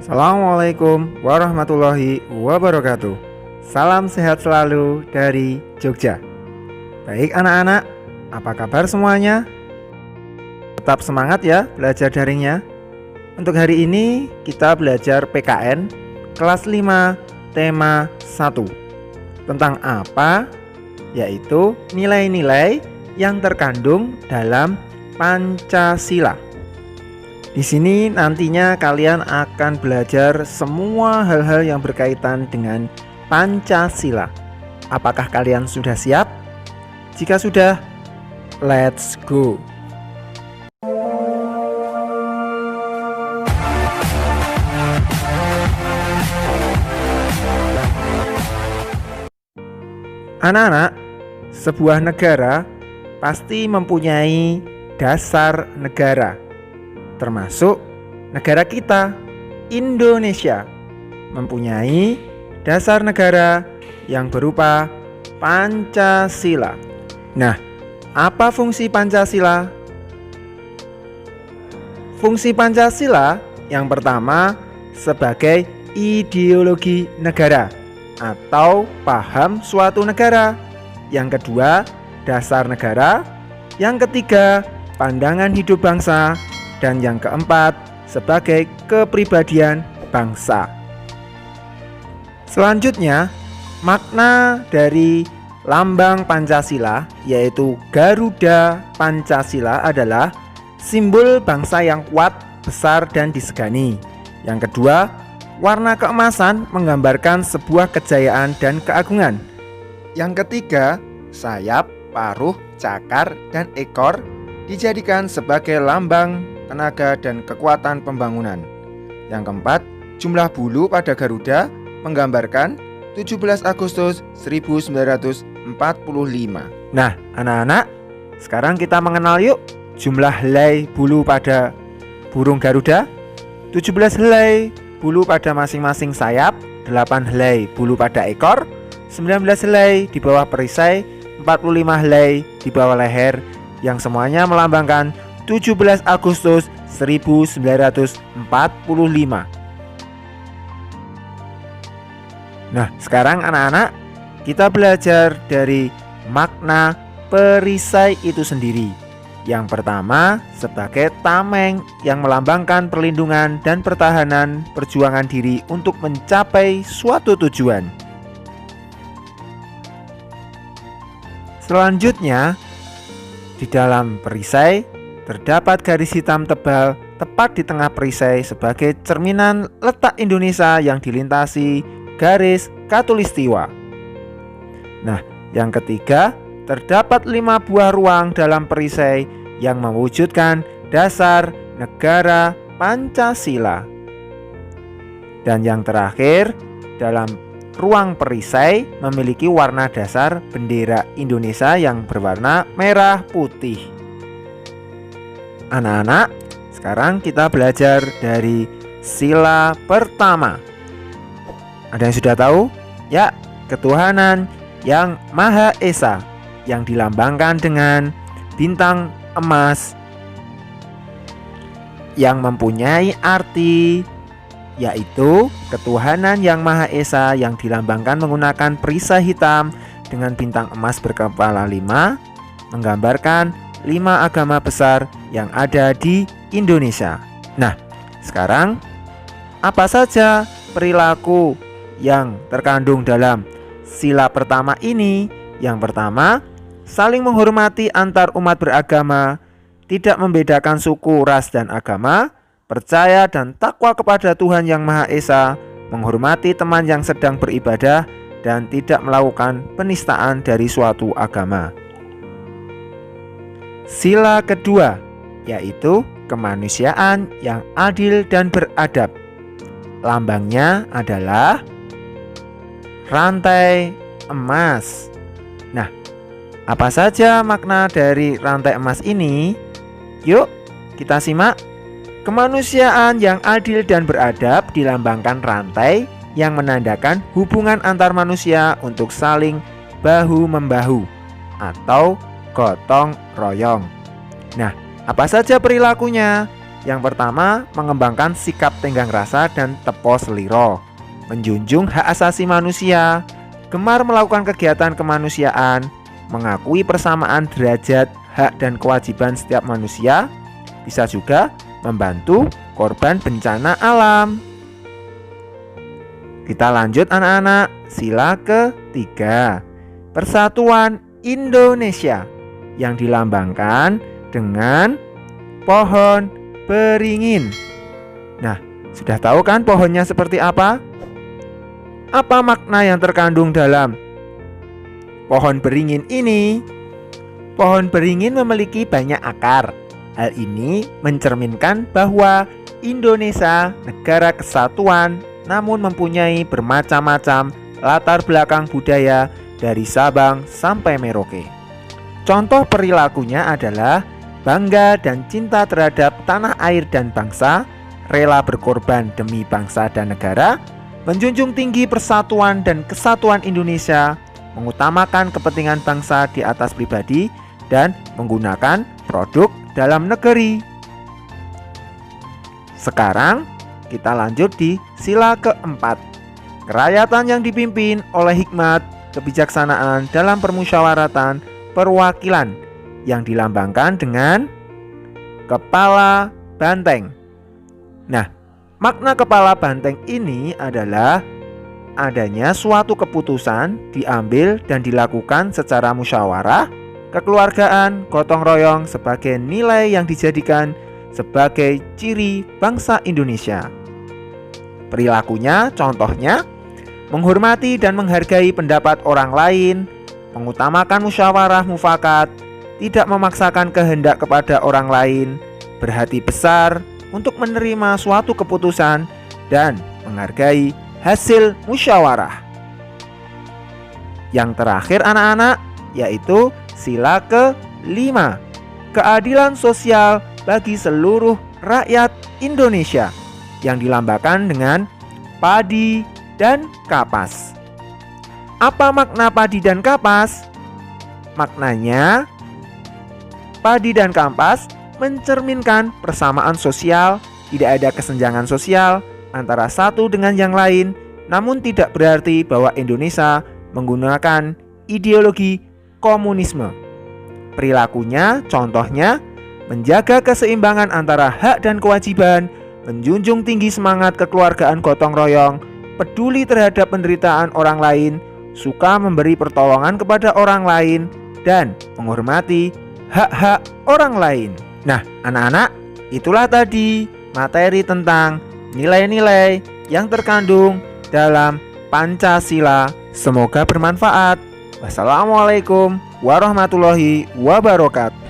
Assalamualaikum warahmatullahi wabarakatuh. Salam sehat selalu dari Jogja. Baik anak-anak, apa kabar semuanya? Tetap semangat ya belajar daringnya. Untuk hari ini kita belajar PKN kelas 5 tema 1. Tentang apa? Yaitu nilai-nilai yang terkandung dalam Pancasila. Di sini nantinya kalian akan belajar semua hal-hal yang berkaitan dengan Pancasila. Apakah kalian sudah siap? Jika sudah, let's go. Anak-anak, sebuah negara pasti mempunyai dasar negara. Termasuk negara kita, Indonesia, mempunyai dasar negara yang berupa Pancasila. Nah, apa fungsi Pancasila? Fungsi Pancasila yang pertama sebagai ideologi negara atau paham suatu negara. Yang kedua, dasar negara. Yang ketiga, pandangan hidup bangsa. Dan yang keempat, sebagai kepribadian bangsa. Selanjutnya, makna dari lambang Pancasila yaitu Garuda Pancasila adalah simbol bangsa yang kuat, besar, dan disegani. Yang kedua, warna keemasan menggambarkan sebuah kejayaan dan keagungan. Yang ketiga, sayap, paruh, cakar, dan ekor dijadikan sebagai lambang tenaga dan kekuatan pembangunan. Yang keempat, jumlah bulu pada Garuda menggambarkan 17 Agustus 1945. Nah, anak-anak, sekarang kita mengenal yuk jumlah helai bulu pada burung Garuda. 17 helai bulu pada masing-masing sayap, 8 helai bulu pada ekor, 19 helai di bawah perisai, 45 helai di bawah leher, yang semuanya melambangkan 17 Agustus 1945. Nah, sekarang anak-anak, kita belajar dari makna perisai itu sendiri. Yang pertama, sebagai tameng yang melambangkan perlindungan dan pertahanan perjuangan diri untuk mencapai suatu tujuan. Selanjutnya, di dalam perisai terdapat garis hitam tebal tepat di tengah perisai sebagai cerminan letak Indonesia yang dilintasi garis khatulistiwa. Nah, yang ketiga, terdapat 5 buah ruang dalam perisai yang mewujudkan dasar negara Pancasila. Dan yang terakhir, dalam ruang perisai memiliki warna dasar bendera Indonesia yang berwarna merah putih. Anak-anak, sekarang kita belajar dari sila pertama. Ada yang sudah tahu? Ya, ketuhanan yang Maha Esa yang dilambangkan dengan bintang emas yang mempunyai arti yaitu ketuhanan yang Maha Esa yang dilambangkan menggunakan perisai hitam dengan bintang emas berkepala 5 menggambarkan 5 agama besar yang ada di Indonesia. Nah, sekarang apa saja perilaku yang terkandung dalam sila pertama ini? Yang pertama, saling menghormati antar umat beragama, tidak membedakan suku, ras, dan agama, percaya dan takwa kepada Tuhan yang Maha Esa, menghormati teman yang sedang beribadah, dan tidak melakukan penistaan dari suatu agama. Sila kedua yaitu kemanusiaan yang adil dan beradab. Lambangnya adalah rantai emas. Nah, apa saja makna dari rantai emas ini? Yuk, kita simak. Kemanusiaan yang adil dan beradab dilambangkan rantai yang menandakan hubungan antar manusia untuk saling bahu-membahu atau gotong royong. Nah, apa saja perilakunya? Yang pertama, mengembangkan sikap tenggang rasa dan tepo seliro, menjunjung hak asasi manusia, gemar melakukan kegiatan kemanusiaan, mengakui persamaan derajat, hak dan kewajiban setiap manusia, bisa juga membantu korban bencana alam. Kita lanjut anak-anak, sila ketiga, Persatuan Indonesia, yang dilambangkan dengan pohon beringin. Nah, sudah tahu kan pohonnya seperti apa? Apa makna yang terkandung dalam pohon beringin ini? Pohon beringin memiliki banyak akar. Hal ini mencerminkan bahwa Indonesia negara kesatuan, namun mempunyai bermacam-macam latar belakang budaya dari Sabang sampai Merauke. Contoh perilakunya adalah bangga dan cinta terhadap tanah air dan bangsa, rela berkorban demi bangsa dan negara, menjunjung tinggi persatuan dan kesatuan Indonesia, mengutamakan kepentingan bangsa di atas pribadi, dan menggunakan produk dalam negeri. Sekarang kita lanjut di sila keempat, kerakyatan yang dipimpin oleh hikmat, kebijaksanaan dalam permusyawaratan perwakilan, yang dilambangkan dengan kepala banteng. Nah, makna kepala banteng ini adalah adanya suatu keputusan diambil dan dilakukan secara musyawarah, kekeluargaan, gotong royong sebagai nilai yang dijadikan sebagai ciri bangsa Indonesia. Perilakunya contohnya menghormati dan menghargai pendapat orang lain, mengutamakan musyawarah mufakat, tidak memaksakan kehendak kepada orang lain, berhati besar untuk menerima suatu keputusan, dan menghargai hasil musyawarah. Yang terakhir anak-anak, yaitu sila kelima, keadilan sosial bagi seluruh rakyat Indonesia, yang dilambangkan dengan padi dan kapas. Apa makna padi dan kapas? Maknanya, padi dan kapas mencerminkan persamaan sosial, tidak ada kesenjangan sosial antara satu dengan yang lain, namun tidak berarti bahwa Indonesia menggunakan ideologi komunisme. Perilakunya contohnya menjaga keseimbangan antara hak dan kewajiban, menjunjung tinggi semangat kekeluargaan gotong royong, peduli terhadap penderitaan orang lain, suka memberi pertolongan kepada orang lain, dan menghormati hak-hak orang lain. Nah, anak-anak, itulah tadi materi tentang nilai-nilai yang terkandung dalam Pancasila. Semoga bermanfaat. Wassalamualaikum warahmatullahi wabarakatuh.